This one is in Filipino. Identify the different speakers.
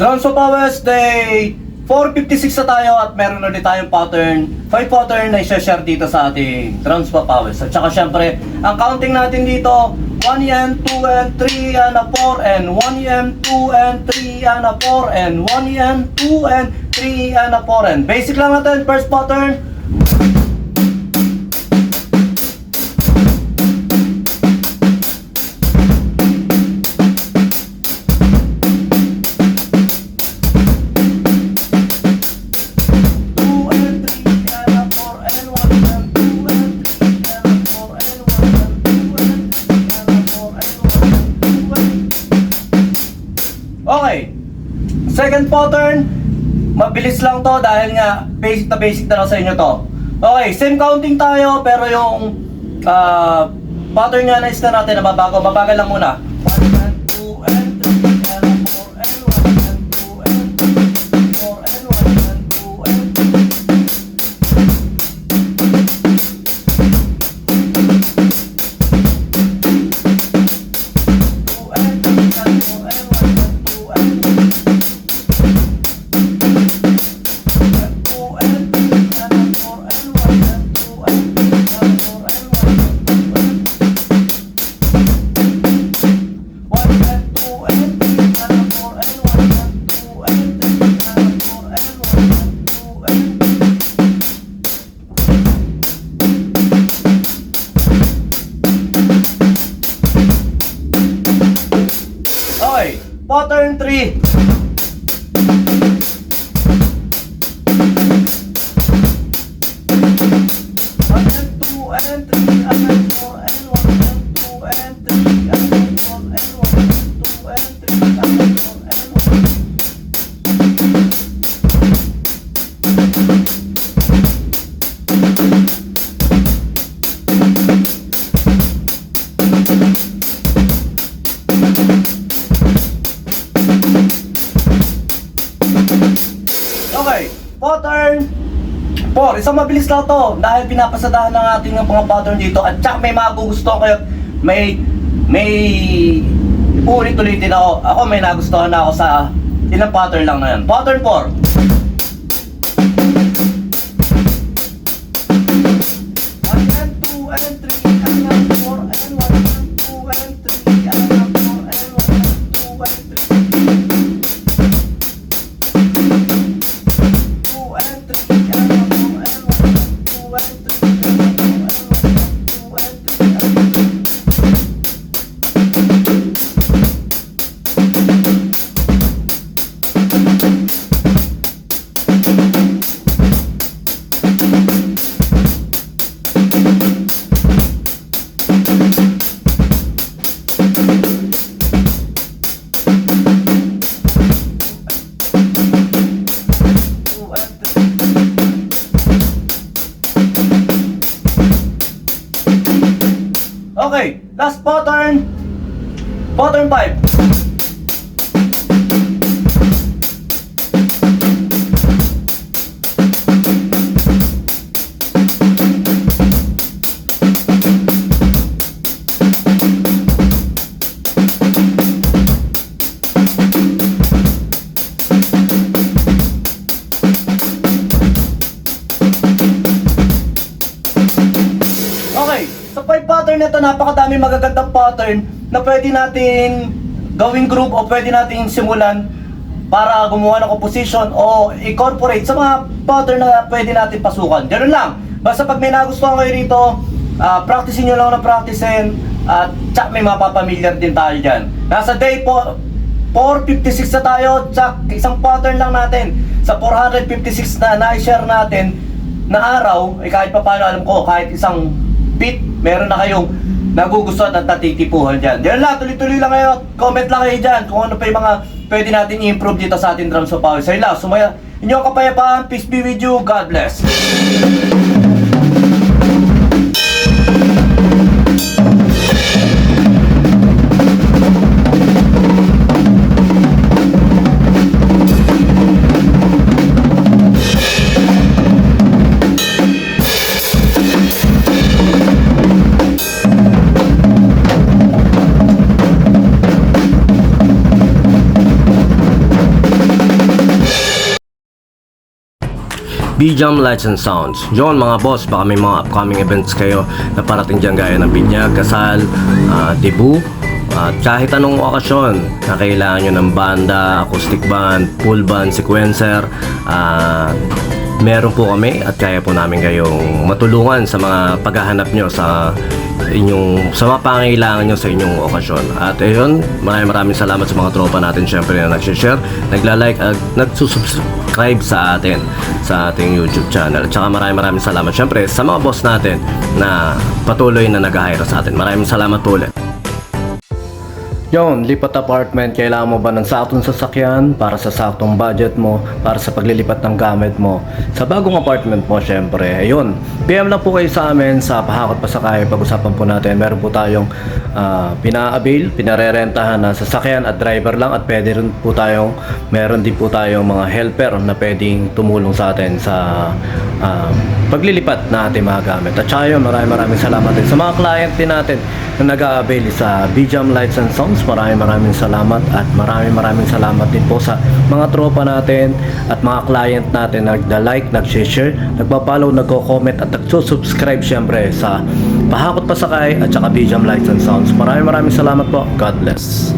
Speaker 1: Drums of Powers Day 456 na tayo at meron ulit tayong pattern 5 pattern na i-share dito sa ating Drums of Powers. At saka syempre, ang counting natin dito 1 yen, 2 and 3 and a 4 and 1 yen, 2 and 3 and a 4 and 1 yen, 2 and 3 and a 4 and basic lang natin, first pattern. Okay, second pattern, mabilis lang to dahil nga basic na lang sa inyo to. Okay, same counting tayo pero yung pattern nga na isa natin na mabagal lang muna. 1 and 2 and 3 and 4 and 1 and 2 and 3 4 and 1 and 2 and pattern 3. Okay, pattern 4. Isang mabilis lang to dahil pinapasadahan ng ating mga pattern dito at saka may magugustuhan kayo. May ulit-ulitin ako. Ako may nagustuhan na ako sa ilang pattern lang na yan. Pattern 4. Okay, last pattern. Pattern 5. Sa 5 pattern na ito, napakadami magagandang pattern na pwede natin gawing group o pwede natin simulan para gumawa ng composition o incorporate sa mga pattern na pwede natin pasukan. Ganun lang. Basta pag may nagustuhan kayo rito, practicein nyo lang ng practicein at tsak may mapapamilyar din tayo dyan. Nasa day po 456 na tayo, tsak isang pattern lang natin. Sa 456 na na-share natin na araw, kahit pa paano alam ko, kahit isang bit, meron na kayong nagugustuhan at natitipuhan dyan. Diyan lang, tuloy-tuloy lang kayo. Comment lang kayo dyan kung ano pa yung mga pwede natin i-improve dito sa ating Drums of Power. Sa ila, sumaya, inyong kapayapaan. Peace be with you. God bless.
Speaker 2: BJAM Lights and Sounds. Yun mga boss, baka may mga upcoming events kayo na parating dyan gaya ng binyag, kasal, debut, at kahit anong okasyon na kailangan nyo ng banda, acoustic band, full band, sequencer, meron po kami at kaya po namin kayong matulungan sa mga paghahanap nyo sa mga pangailangan nyo sa inyong okasyon. At ayun, maraming salamat sa mga tropa natin syempre na nag-share, nagla-like at nagsusubscribe sa atin sa ating YouTube channel. At saka maraming salamat syempre sa mga boss natin na patuloy na nag-hire sa atin. Maraming salamat po ulit. Yon, lipat apartment, kailangan mo ba ng saktong sasakyan para sa saktong budget mo, para sa paglilipat ng gamit mo sa bagong apartment mo syempre. Ayun, PM lang po kayo sa amin sa Pahakot Pasakay. Pag-usapan po natin, meron po tayong pina-avail, pinarerentahan na sasakyan at driver lang, at pwede rin po tayong, meron din po tayong mga helper na pwedeng tumulong sa atin sa paglilipat na ating mga gamit. At saka yun, maraming salamat din sa mga client din natin na nag-a-avail sa BJAM Lights and Sounds. Maraming salamat, at maraming salamat din po sa mga tropa natin at mga client natin na nagda-like, nag-share, nagpa-follow, nagko-comment at nagsusubscribe syempre sa Pahakot Pasakay at saka BJAM Lights and Sounds. Maraming salamat po. God bless.